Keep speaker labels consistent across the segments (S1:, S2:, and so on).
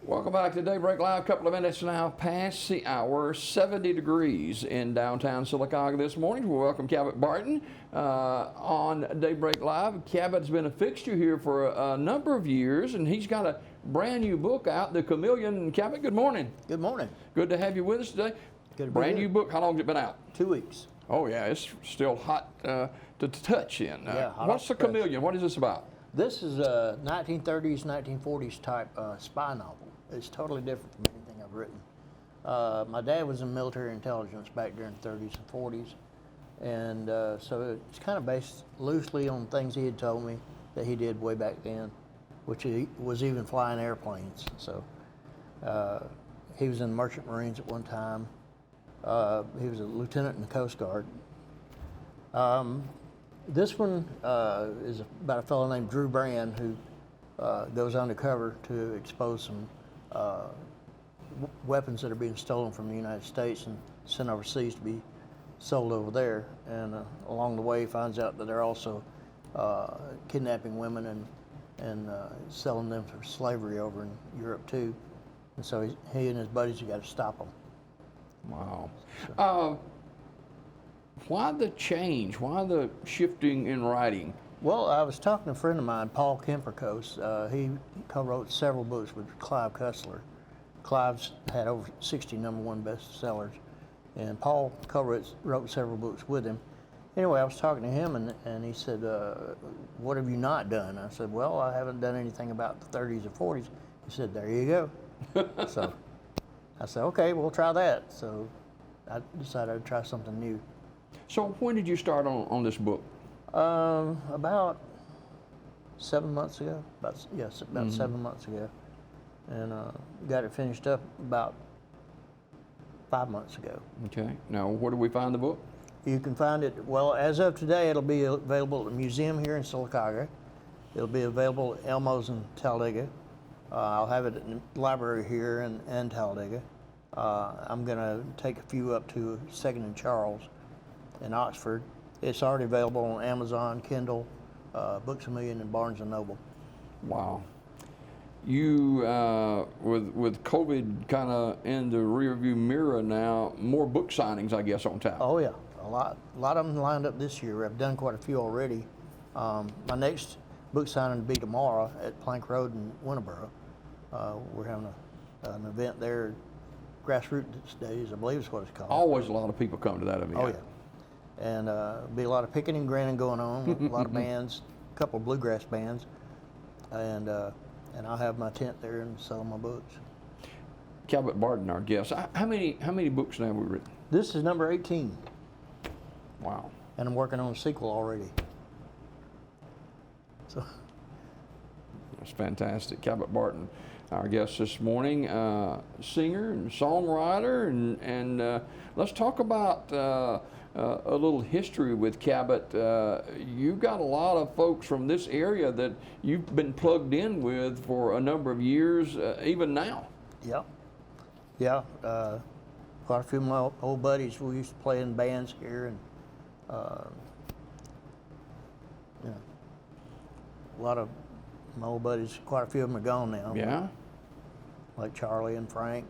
S1: Welcome back to Daybreak Live. A couple of minutes now past the hour. 70 degrees in downtown Sylacauga this morning. We welcome Cabot Barden on Daybreak Live. Cabot's been a fixture here for a number of years, and he's got a brand new book out, The Chameleon. Cabot, good morning.
S2: Good morning.
S1: Good to have you with us today.
S2: Good to be
S1: brand
S2: here.
S1: new book. How long has it been out?
S2: 2 weeks.
S1: Oh, yeah. It's still hot to touch in.
S2: Hot
S1: What's The
S2: off the press.
S1: Chameleon? What is this about?
S2: This is a 1930s, 1940s type spy novel. It's totally different from anything I've written. My dad was in military intelligence back during the 30s and 40s, and so it's kind of based loosely on things he had told me that he did way back then, which he was even flying airplanes. So he was in the Merchant Marines at one time. He was a lieutenant in the Coast Guard. This one is about a fellow named Drew Brand who goes undercover to expose some weapons that are being stolen from the United States and sent overseas to be sold over there. And along the way, he finds out that they're also kidnapping women and selling them for slavery over in Europe too. And so he and his buddies have got to stop them.
S1: Wow. Why the change? Why the shifting in writing?
S2: Well, I was talking to a friend of mine, Paul Kempercoast. He co-wrote several books with Clive Cussler. Clive's had over 60 #1 bestsellers, and Paul co-wrote several books with him. Anyway, I was talking to him, and he said, what have you not done? I said, well, I haven't done anything about the 30s or 40s. He said, there you go. So I said, okay, we'll try that. So I decided I'd try something new.
S1: So when did you start on this book?
S2: About 7 months ago. About 7 months ago, and got it finished up about 5 months ago.
S1: Okay. Now, where do we find the book?
S2: You can find it. Well, as of today, it'll be available at the museum here in Sylacauga. It'll be available at Elmo's in Talladega. I'll have it at the library here in Talladega. I'm going to take a few up to Second and Charles in Oxford. It's already available on Amazon, Kindle, Books A Million, and Barnes & Noble.
S1: Wow. You, with COVID kind of in the rearview mirror now, more book signings, I guess, on tap.
S2: Oh yeah, a lot of them lined up this year. I've done quite a few already. My next book signing will be tomorrow at Plank Road in Winterboro. We're having an event there, Grassroots Days, I believe is what it's called.
S1: Always a lot of people come to that event.
S2: Oh yeah. And be a lot of picking and grinning going on, a lot of bands, a couple of bluegrass bands, and I'll have my tent there and sell my books.
S1: Cabot Barden, our guest. How many books now have we written?
S2: This is number 18.
S1: Wow.
S2: And I'm working on a sequel already. So
S1: That's fantastic. Cabot Barden, our guest this morning, singer and songwriter, and let's talk about a little history with Cabot. You've got a lot of folks from this area that you've been plugged in with for a number of years, even now.
S2: Yeah. Quite a few of my old buddies. We used to play in bands here, and a lot of my old buddies. Quite a few of them are gone now.
S1: Yeah.
S2: Like Charlie and Frank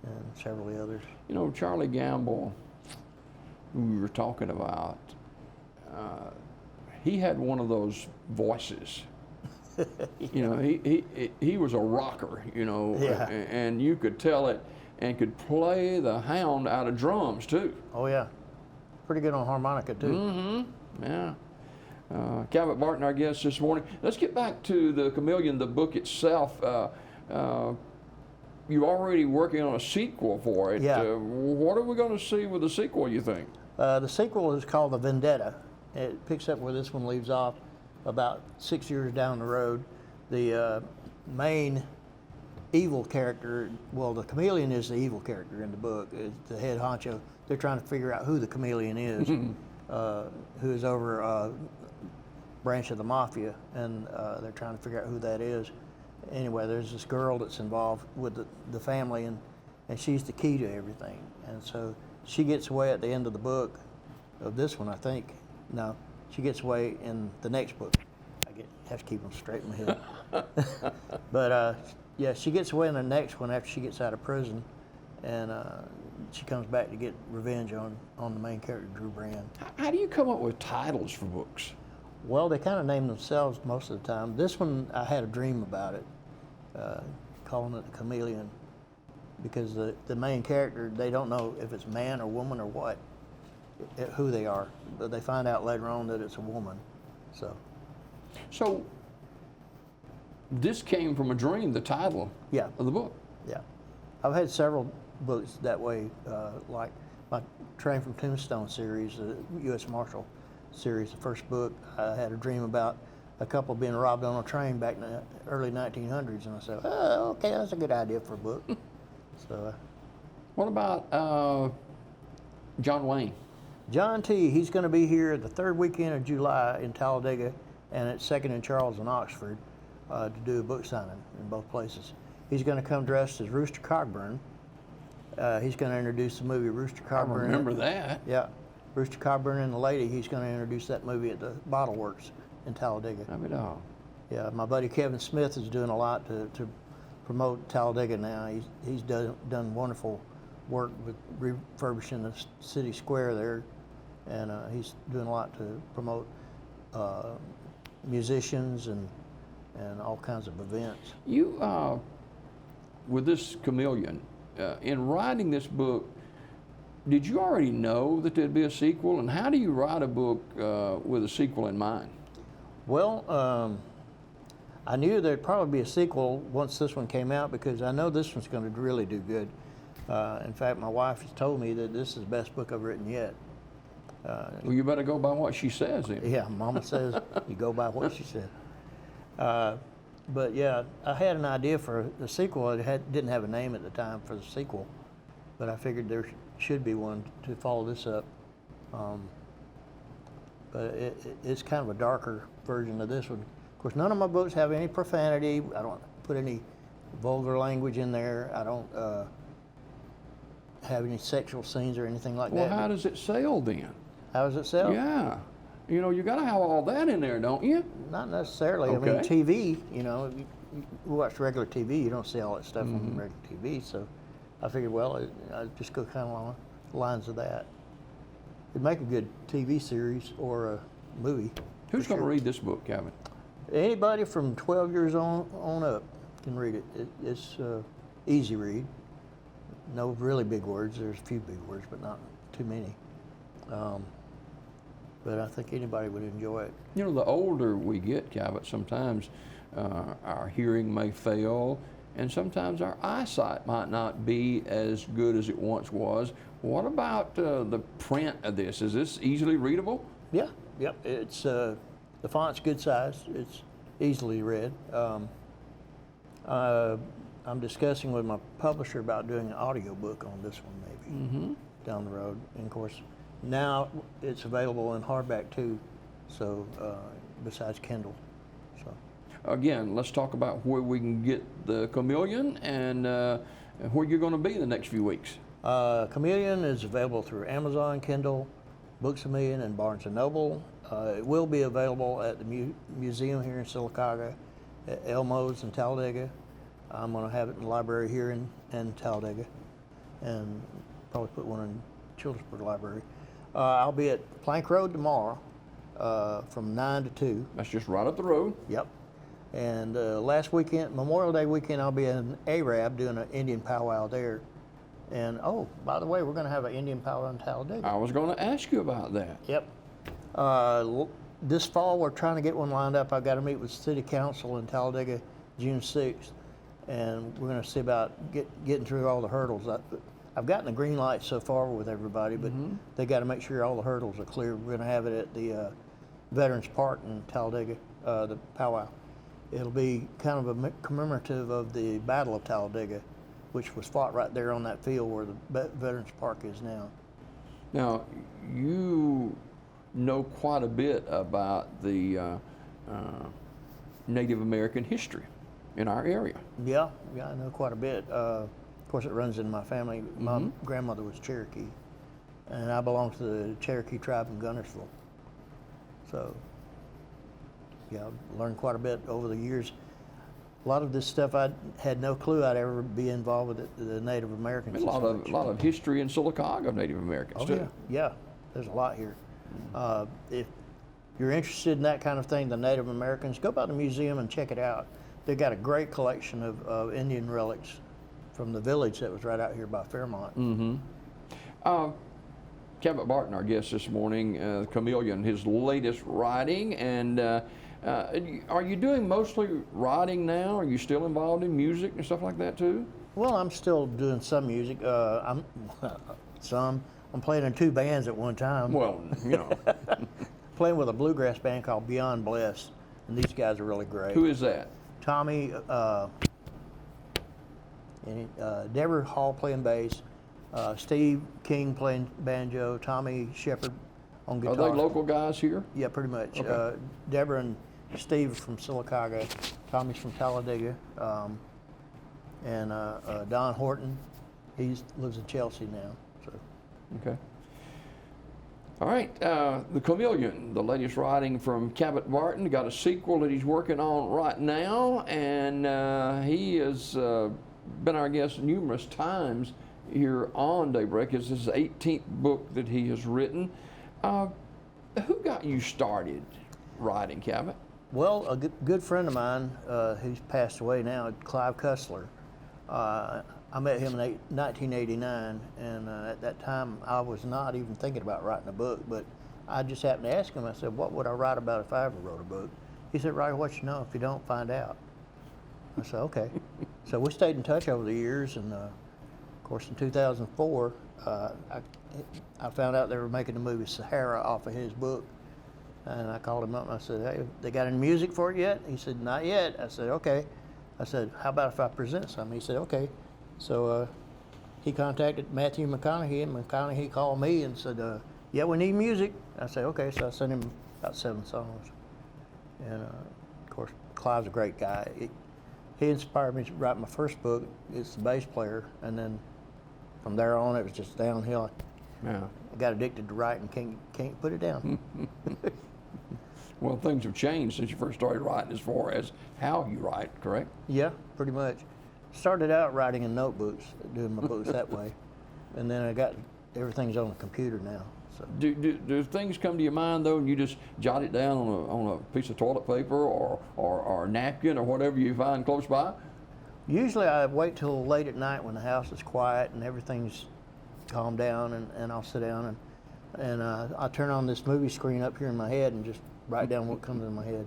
S2: and several of the others.
S1: You know, Charlie Gamble, who we were talking about, he had one of those voices. You know, he was a rocker, you know,
S2: Yeah.
S1: and you could tell it, and could play the hound out of drums too.
S2: Oh yeah, pretty good on harmonica too.
S1: Mm-hmm. Yeah. Cabot Barton, our guest this morning. Let's get back to The Chameleon, the book itself. You're already working on a sequel for it.
S2: Yeah.
S1: What are we going to see with the sequel, you think?
S2: The sequel is called The Vendetta. It picks up where this one leaves off about 6 years down the road. The main evil character, well, the chameleon is the evil character in the book, is the head honcho. They're trying to figure out who the chameleon is, who is over a branch of the mafia, and they're trying to figure out who that is. Anyway, there's this girl that's involved with the family, and she's the key to everything. And so she gets away at the end of the book, of this one, I think. No, she gets away in the next book. I have to keep them straight in my head. But Yeah, she gets away in the next one after she gets out of prison, and she comes back to get revenge on the main character, Drew Brand.
S1: How do you come up with titles for books?
S2: Well, they kind of name themselves most of the time. This one, I had a dream about it, calling it the Chameleon, because the main character, they don't know if it's man or woman or what, who they are, but they find out later on that it's a woman.
S1: So this came from a dream, the title
S2: Yeah.
S1: of the book.
S2: Yeah, I've had several books that way, like my Train from Tombstone series, the U.S. Marshal series. The first book, I had a dream about a couple being robbed on a train back in the early 1900s, and I said, "Oh, okay, that's a good idea for a book." So,
S1: What about John Wayne?
S2: John T. He's going to be here the third weekend of July in Talladega, and at Second and Charles in Oxford to do a book signing in both places. He's going to come dressed as Rooster Cogburn. He's going to introduce the movie Rooster Cogburn.
S1: I remember that.
S2: Yeah, Rooster Cogburn and the Lady. He's going to introduce that movie at the Bottle Works in Talladega.
S1: I mean, oh.
S2: Yeah, my buddy Kevin Smith is doing a lot to promote Talladega now. He's done wonderful work with refurbishing the city square there, and he's doing a lot to promote musicians and all kinds of events.
S1: You, with this Chameleon, in writing this book, did you already know that there'd be a sequel? And how do you write a book with a sequel in mind?
S2: Well, I knew there'd probably be a sequel once this one came out, because I know this one's going to really do good. In fact, my wife has told me that this is the best book I've written yet.
S1: Well, you better go by what she says then.
S2: Yeah, Mama says you go by what she said. But yeah, I had an idea for the sequel. It didn't have a name at the time for the sequel, but I figured there should be one to follow this up. But it's kind of a darker version of this one. Of course, none of my books have any profanity. I don't put any vulgar language in there. I don't have any sexual scenes or anything like
S1: Well,
S2: that.
S1: how does it sell then?
S2: How does it sell?
S1: Yeah. You know, you got to have all that in there, don't you?
S2: Not necessarily.
S1: Okay.
S2: I mean, TV, you know, if you watch regular TV, you don't see all that stuff on regular TV. So I figured, well, I'd just go kind of along the lines of that. It'd make a good TV series or a movie.
S1: Who's going to read this book, Cabot?
S2: Anybody from 12 years on up can read it. It's easy read. No really big words. There's a few big words, but not too many. But I think anybody would enjoy it.
S1: You know, the older we get, Cabot, sometimes our hearing may fail, and sometimes our eyesight might not be as good as it once was. What about the print of this? Is this easily readable?
S2: Yeah, yep. It's the font's good size. It's easily read. I'm discussing with my publisher about doing an audio book on this one, maybe down the road. And of course, now it's available in hardback too. So besides Kindle. So
S1: Again, let's talk about where we can get the Chameleon and where you're going to be the next few weeks.
S2: Chameleon is available through Amazon, Kindle, Books A Million, and Barnes & Noble. It will be available at the museum here in Sylacauga, at Elmo's in Talladega. I'm going to have it in the library here in Talladega, and probably put one in Childersburg Library. I'll be at Plank Road tomorrow from 9 to 2.
S1: That's just right up the road.
S2: Yep. And last weekend, Memorial Day weekend, I'll be in Arab doing an Indian powwow there. And oh, by the way, we're going to have an Indian powwow in Talladega.
S1: I was going to ask you about that.
S2: Yep. This fall, we're trying to get one lined up. I've got to meet with City Council in Talladega June 6th, and we're going to see about getting through all the hurdles. I've gotten the green light so far with everybody, but they got to make sure all the hurdles are clear. We're going to have it at the Veterans Park in Talladega, the powwow. It'll be kind of a commemorative of the Battle of Talladega, which was fought right there on that field where the Veterans Park is now.
S1: Now, you know quite a bit about the Native American history in our area.
S2: Yeah, I know quite a bit. Of course, it runs in my family. My grandmother was Cherokee, and I belong to the Cherokee tribe in Gunnersville. So, yeah, I've learned quite a bit over the years. A lot of this stuff I had no clue I'd ever be involved with the Native Americans.
S1: A lot of history in Sylacauga of Native Americans too.
S2: Yeah, there's a lot here. If you're interested in that kind of thing, the Native Americans, go by the museum and check it out. They've got a great collection of Indian relics from the village that was right out here by Fairmont.
S1: Mm-hmm. Cabot Barden, our guest this morning, Chameleon, his latest writing, and are you doing mostly writing now? Are you still involved in music and stuff like that too?
S2: Well, I'm still doing some music. I'm playing in 2 bands at one time.
S1: Well, you know.
S2: Playing with a bluegrass band called Beyond Blessed, and these guys are really great.
S1: Who is that?
S2: Tommy, Deborah Hall playing bass, Steve King playing banjo, Tommy Shepard on guitar.
S1: Are they local guys here?
S2: Yeah, pretty much.
S1: Okay.
S2: Deborah and Steve are from Sylacauga, Tommy's from Talladega, and Don Horton, he lives in Chelsea now. So.
S1: Okay. All right, The Chameleon, the latest writing from Cabot Barden, got a sequel that he's working on right now, and he has been our guest numerous times here on Daybreak. This is his 18th book that he has written. Who got you started writing, Cabot?
S2: Well, a good friend of mine, who's passed away now, Clive Cussler. I met him in 1989, and at that time I was not even thinking about writing a book, but I just happened to ask him, I said, what would I write about if I ever wrote a book? He said, write what you know. If you don't, find out. I said, okay. So we stayed in touch over the years, and of course in 2004, I found out they were making the movie Sahara off of his book. And I called him up and I said, hey, they got any music for it yet? He said, not yet. I said, okay. I said, how about if I present some? He said, okay. So he contacted Matthew McConaughey, and McConaughey called me and said, yeah, we need music. I said, okay. So I sent him about 7 songs. And of course, Clive's a great guy. He inspired me to write my first book. It's the bass player. And then from there on, it was just downhill.
S1: Yeah.
S2: I got addicted to writing, can't put it down.
S1: Well, things have changed since you first started writing as far as how you write, correct?
S2: Yeah, pretty much. Started out writing in notebooks, doing my books that way. And then everything's on the computer now. So.
S1: Do things come to your mind though, and you just jot it down on a piece of toilet paper or a napkin or whatever you find close by?
S2: Usually I wait till late at night when the house is quiet and everything's calmed down, and I'll sit down and I turn on this movie screen up here in my head and just write down what comes in my head,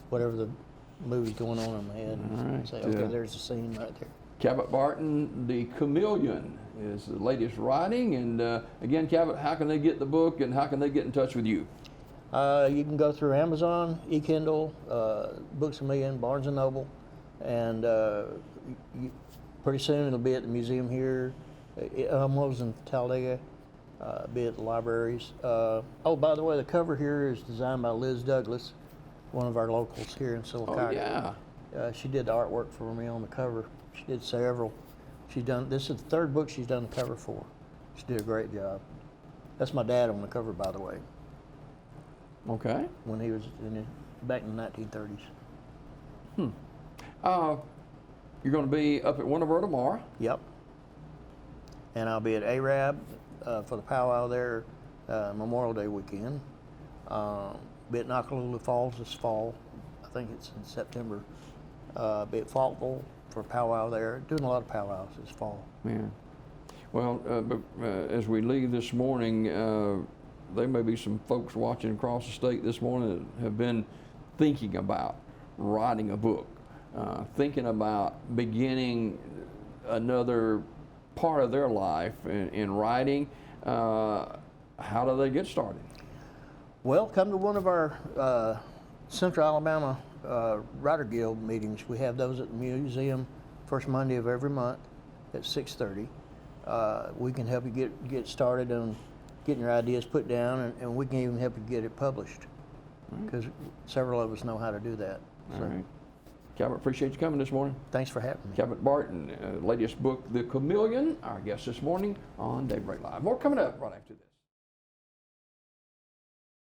S2: whatever the movie's going on in my head, and
S1: right.
S2: say, okay, there's a scene right there.
S1: Cabot Barden, The Chameleon is the latest writing, and again, Cabot, how can they get the book and how can they get in touch with you?
S2: You can go through Amazon, e-Kindle, Books A Million, Barnes & Noble, and pretty soon it'll be at the museum here. Elmo's in Talladega, be at the libraries. Oh, by the way, the cover here is designed by Liz Douglas, one of our locals here in Sylacauga.
S1: Oh, yeah.
S2: She did the artwork for me on the cover. She did several. This is the 3rd book she's done the cover for. She did a great job. That's my dad on the cover, by the way.
S1: Okay.
S2: When he was back in the 1930s.
S1: You're going to be up at Winterville tomorrow.
S2: Yep. And I'll be at Arab for the powwow there Memorial Day weekend. Be at Nakalula Falls this fall. I think it's in September. Be at Faultville for a powwow there. Doing a lot of powwows this fall.
S1: Yeah. Well, as we leave this morning, there may be some folks watching across the state this morning that have been thinking about writing a book, thinking about beginning another part of their life in writing. How do they get started?
S2: Well, come to one of our Central Alabama Writer Guild meetings. We have those at the museum first Monday of every month at 6:30. We can help you get started on getting your ideas put down, and we can even help you get it published, because several of us know how to do that.
S1: All right. Cabot, appreciate you coming this morning.
S2: Thanks for having me.
S1: Cabot Barden, latest book, The Chameleon, our guest this morning on Daybreak Live. More coming up right after this.